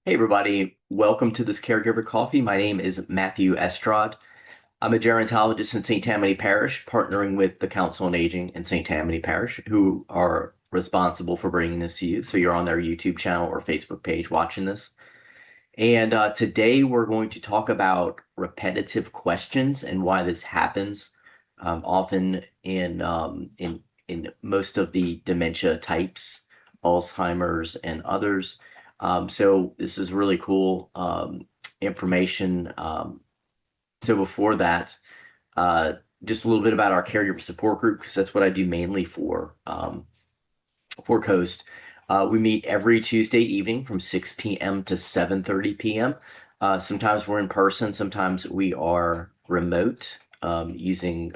Hey everybody, welcome to this Caregiver Coffee. My name is Matthew Estrad. I'm a gerontologist in St. Tammany Parish, partnering with the Council on Aging in St. Tammany Parish, who are responsible for bringing this to you. So you're on their YouTube channel or Facebook page watching this. And today we're going to talk about repetitive questions and why this happens often in most of the dementia types, Alzheimer's and others. So this is really cool information. So before that, uh, just a little bit about our caregiver support group, because that's what I do mainly for Coast. We meet every Tuesday evening from 6 p.m. to 7:30 p.m. Sometimes we're in person, sometimes we are remote, using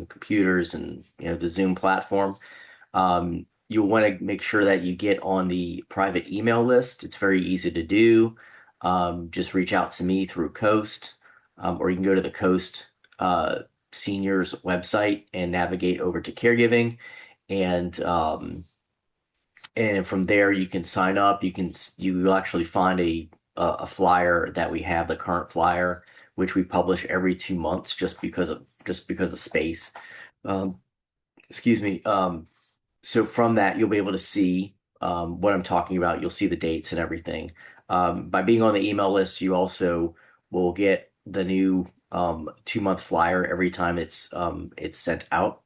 computers and the Zoom platform. You'll want to make sure that you get on the private email list. It's very easy to do. Just reach out to me through Coast, or you can go to the Coast Seniors website and navigate over to caregiving, and from there you can sign up. You'll actually find a flyer that we have, the current flyer, which we publish every 2 months just because of space. Um, excuse me. So from that, you'll be able to see what I'm talking about. You'll see the dates and everything. By being on the email list, you also will get the new 2 month flyer every time it's sent out,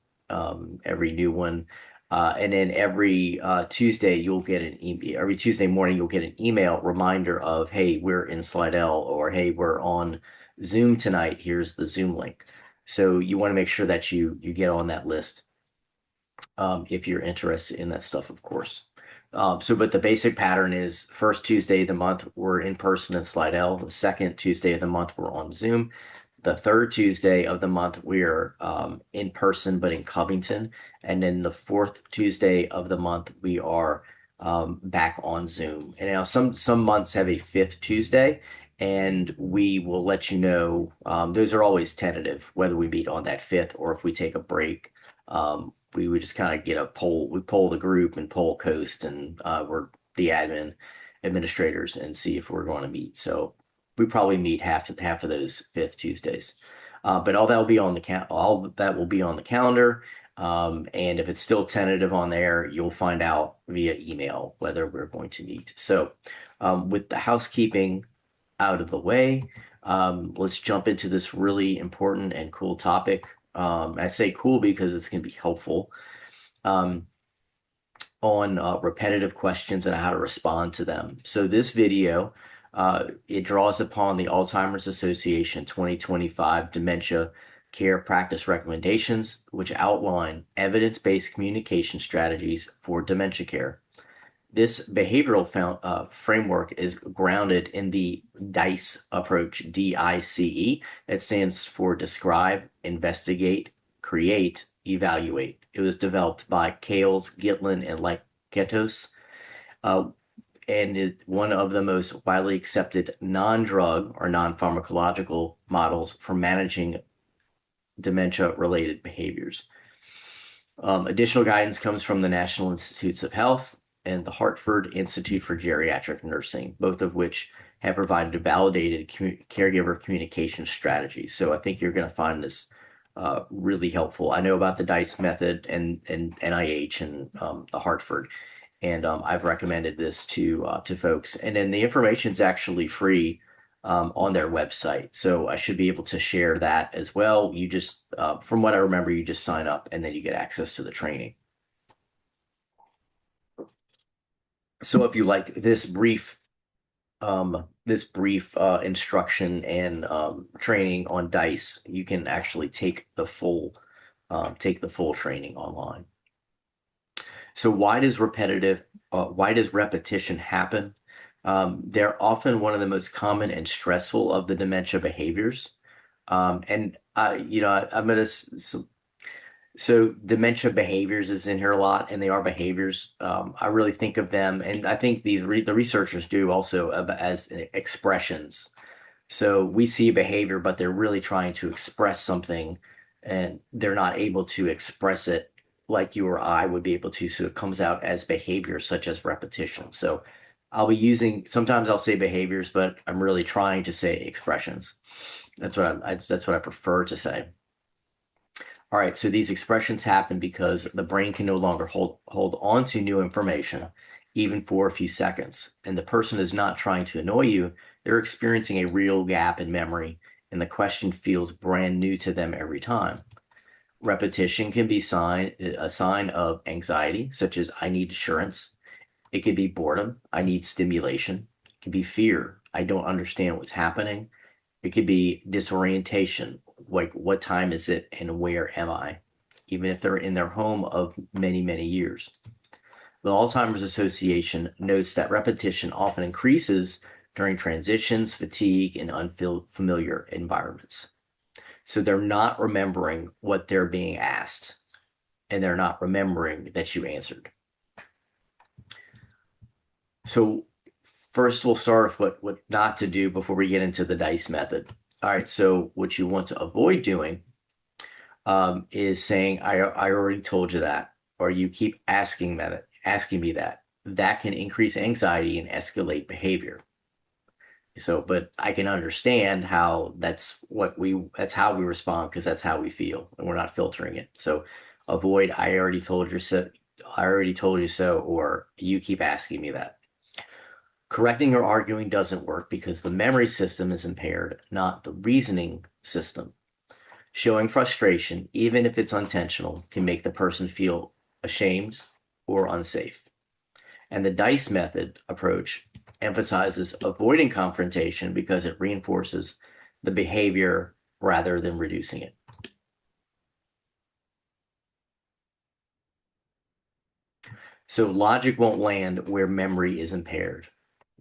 every new one. And then every Tuesday, you'll get an email. Every Tuesday morning, you'll get an email reminder of, hey, we're in Slidell, or hey, we're on Zoom tonight. Here's the Zoom link. So you want to make sure that you get on that list, if you're interested in that stuff, of course. But the basic pattern is first Tuesday of the month, we're in person in Slidell. The second Tuesday of the month, we're on Zoom. The third Tuesday of the month, we're in person, but in Covington. And then the fourth Tuesday of the month, we are back on Zoom. And now some months have a fifth Tuesday, and we will let you know. Those are always tentative, whether we meet on that fifth or if we take a break. We would just kind of get a poll. We poll the group and poll Coast, and we're the administrators, and see if we're going to meet. So we probably meet half of those fifth Tuesdays. But all that will be on the calendar. And if it's still tentative on there, you'll find out via email whether we're going to meet. So with the housekeeping out of the way, let's jump into this really important and cool topic. I say cool because it's going to be helpful um, on repetitive questions and how to respond to them. So this video, it draws upon the Alzheimer's Association 2025 Dementia Care Practice Recommendations, which outline evidence-based communication strategies for dementia care. This behavioral framework is grounded in the DICE approach, DICE. It stands for Describe, Investigate, Create, Evaluate. It was developed by Kales, Gitlin, and Liketos, and is one of the most widely accepted non-drug or non-pharmacological models for managing dementia-related behaviors. Additional guidance comes from the National Institutes of Health and the Hartford Institute for Geriatric Nursing, both of which have provided validated caregiver communication strategies. So I think you're going to find this really helpful. I know about the DICE method and NIH and the Hartford, and I've recommended this to folks. And then the information is actually free on their website, so I should be able to share that as well. You just, from what I remember, you just sign up and then you get access to the training. So if you like this brief instruction and training on DICE, you can actually take the full training online. So why does repetition happen? They're often one of the most common and stressful of the dementia behaviors. And I'm gonna so dementia behaviors is in here a lot, and they are behaviors. I really think of them, and I think the researchers do also, as expressions. So we see behavior, but they're really trying to express something, and they're not able to express it like you or I would be able to. So it comes out as behavior, such as repetition. So I'll be using, sometimes I'll say behaviors, but I'm really trying to say expressions. That's what I prefer to say. All right, so these expressions happen because the brain can no longer hold on to new information, even for a few seconds. And the person is not trying to annoy you. They're experiencing a real gap in memory, and the question feels brand new to them every time. Repetition can be a sign of anxiety, such as I need assurance. It could be boredom. I need stimulation. It could be fear. I don't understand what's happening. It could be disorientation, like what time is it and where am I? Even if they're in their home of many, many years. The Alzheimer's Association notes that repetition often increases during transitions, fatigue, and unfamiliar environments. So they're not remembering what they're being asked, and they're not remembering that you answered. So first, we'll start with what not to do before we get into the DICE method. All right, so what you want to avoid doing is saying, I already told you that, or you keep asking me that. That can increase anxiety and escalate behavior. So, but I can understand how that's how we respond because that's how we feel, and we're not filtering it. So avoid, I already told you so, or you keep asking me that. Correcting or arguing doesn't work because the memory system is impaired, not the reasoning system. Showing frustration, even if it's unintentional, can make the person feel ashamed or unsafe. And the DICE method approach emphasizes avoiding confrontation because it reinforces the behavior rather than reducing it. So logic won't land where memory is impaired,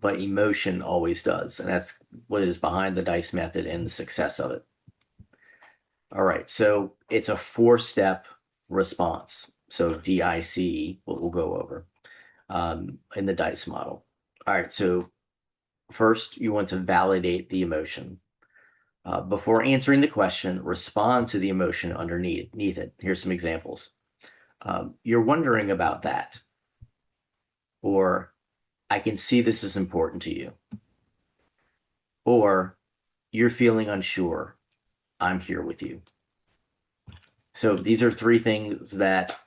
but emotion always does. And that's what is behind the DICE method and the success of it. All right, so it's a four-step response. So DICE, what we'll go over in the DICE model. All right, so first you want to validate the emotion. Before answering the question, respond to the emotion underneath it. Here's some examples. You're wondering about that, or I can see this is important to you, or you're feeling unsure. I'm here with you. So these are three things that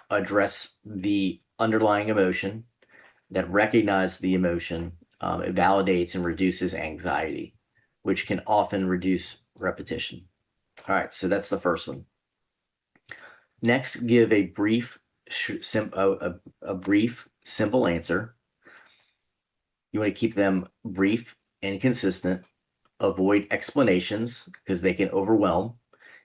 address the underlying emotion, that recognize the emotion, it validates and reduces anxiety, which can often reduce repetition. All right, so that's the first one. Next, give a brief, simple answer. You want to keep them brief and consistent. Avoid explanations because they can overwhelm.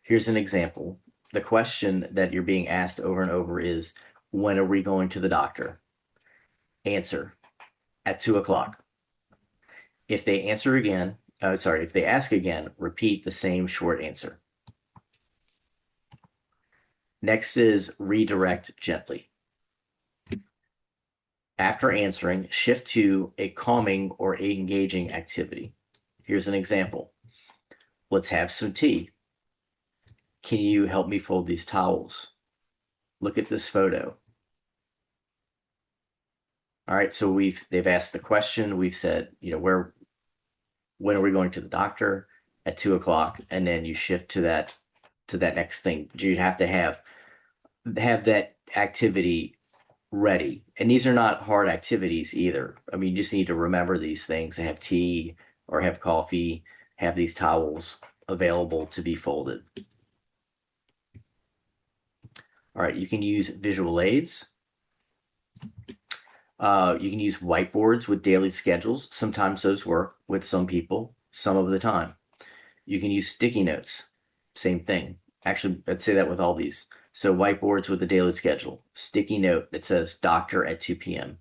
Here's an example. The question that you're being asked over and over is, when are we going to the doctor? Answer, at 2:00. If they answer again, if they ask again, repeat the same short answer. Next is redirect gently. After answering, shift to a calming or engaging activity. Here's an example. Let's have some tea. Can you help me fold these towels? Look at this photo. All right, so they've asked the question. We've said, when are we going to the doctor? At 2:00, and then you shift to that next thing. You'd have to have that activity ready. And these are not hard activities either. I mean, you just need to remember these things, have tea or have coffee, have these towels available to be folded. All right, you can use visual aids. You can use whiteboards with daily schedules. Sometimes those work with some people, some of the time. You can use sticky notes. Same thing. Actually, I'd say that with all these. So whiteboards with a daily schedule, sticky note that says doctor at 2 p.m.,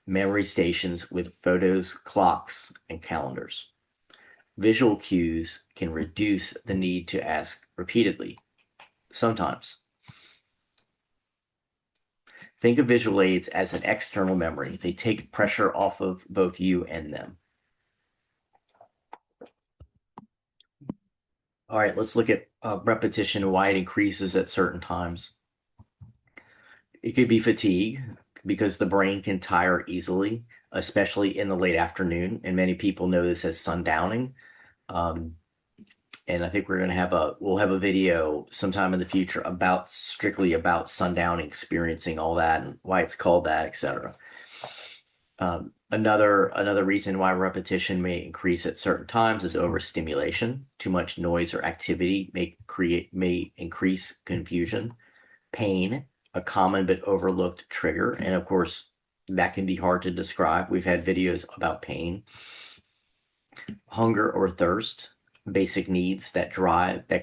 memory stations with photos, clocks, and calendars. Visual cues can reduce the need to ask repeatedly. Sometimes. Think of visual aids as an external memory. They take pressure off of both you and them. All right, let's look at repetition and why it increases at certain times. It could be fatigue. because the brain can tire easily, especially in the late afternoon. And many people know this as sundowning. Um, and I think we'll have a video sometime in the future about strictly about sundowning, experiencing all that and why it's called that, etc. Another reason why repetition may increase at certain times is overstimulation. Too much noise or activity may increase confusion, pain, a common but overlooked trigger, and of course that can be hard to describe. We've had videos about pain, hunger or thirst, basic needs that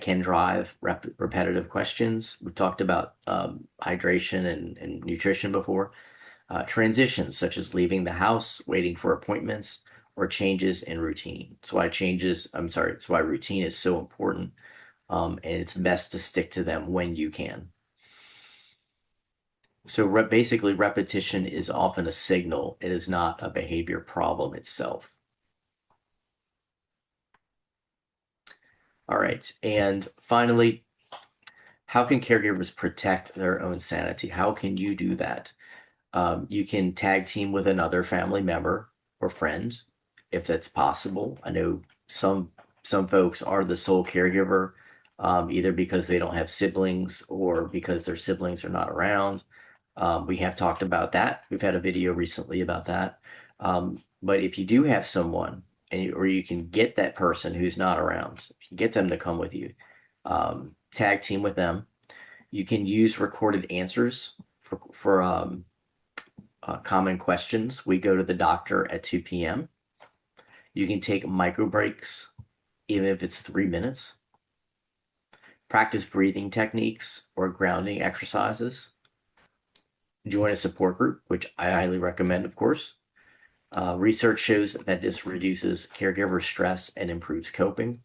can drive repetitive questions. We've talked about hydration and nutrition before. Transitions such as leaving the house, waiting for appointments, or changes in routine. It's why routine is so important. And it's best to stick to them when you can. So basically, repetition is often a signal. It is not a behavior problem itself. All right. And finally, how can caregivers protect their own sanity? How can you do that? You can tag team with another family member or friend if that's possible. I know some folks are the sole caregiver, either because they don't have siblings or because their siblings are not around. We have talked about that. We've had a video recently about that. But if you do have someone, or you can get that person who's not around, get them to come with you, tag team with them. You can use recorded answers for common questions. We go to the doctor at 2 p.m. You can take micro breaks, even if it's 3 minutes. Practice breathing techniques or grounding exercises. Join a support group, which I highly recommend, of course. Research shows that this reduces caregiver stress and improves coping.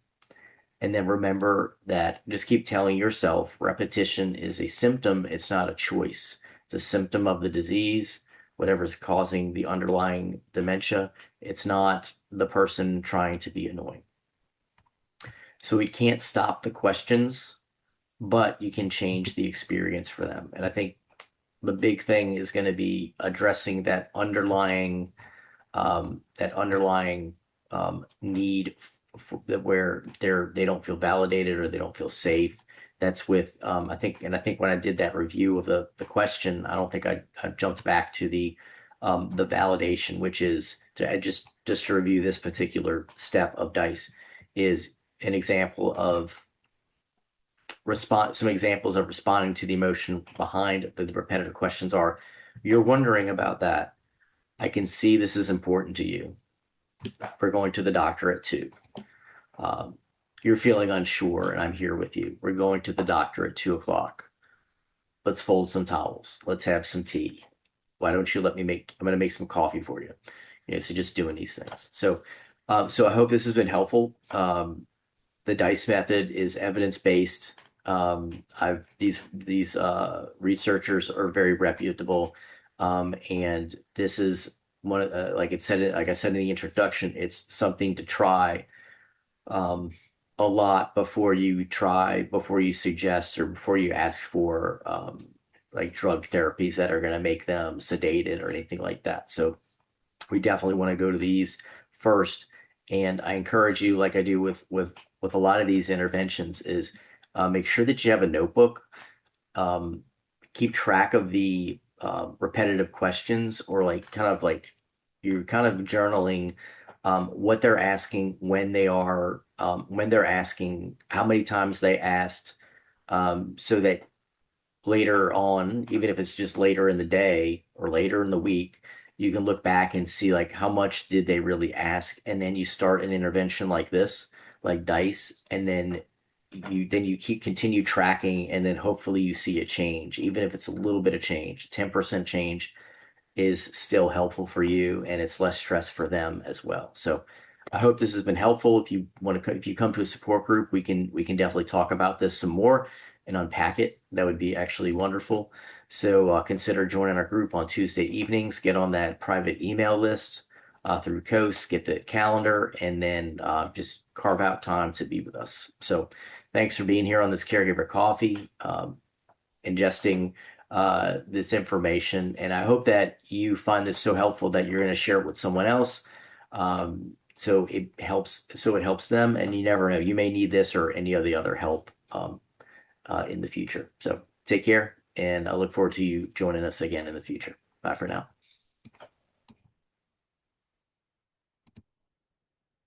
And then remember that just keep telling yourself repetition is a symptom, it's not a choice. It's a symptom of the disease, whatever's causing the underlying dementia. It's not the person trying to be annoying. So we can't stop the questions, but you can change the experience for them. And I think the big thing is going to be addressing that underlying need where they don't feel validated or they don't feel safe. That's with I think when I did that review of the question, I don't think I jumped back to the validation, which is just to review this particular step of DICE is an example of some examples of responding to the emotion behind the repetitive questions are, you're wondering about that. I can see this is important to you. We're going to the doctor at 2. You're feeling unsure, and I'm here with you. We're going to the doctor at 2 o'clock. Let's fold some towels. Let's have some tea. Why don't you let me I'm going to make some coffee for you. So just doing these things. So I hope this has been helpful. The DICE method is evidence-based. These researchers are very reputable. And this is one of like I said in the introduction, it's something to try a lot before you suggest or before you ask for like drug therapies that are going to make them sedated or anything like that. So we definitely want to go to these first. And I encourage you, like I do with a lot of these interventions, is make sure that you have a notebook. Keep track of the repetitive questions, or like you're kind of journaling what they're asking, when they're asking, how many times they asked, so that later on, even if it's just later in the day or later in the week, you can look back and see like how much did they really ask, and then you start an intervention like this, like DICE, and then you continue tracking, and then hopefully you see a change, even if it's a little bit of change. 10% change is still helpful for you, and it's less stress for them as well. So I hope this has been helpful. If you come to a support group, we can definitely talk about this some more and unpack it. That would be actually wonderful. So consider joining our group on Tuesday evenings. Get on that private email list through Coast, get the calendar, and then just carve out time to be with us. So thanks for being here on this Caregiver Coffee, ingesting this information, and I hope that you find this so helpful that you're going to share it with someone else. So it helps them, and you never know, you may need this or any of the other help in the future. So take care, and I look forward to you joining us again in the future. Bye for now.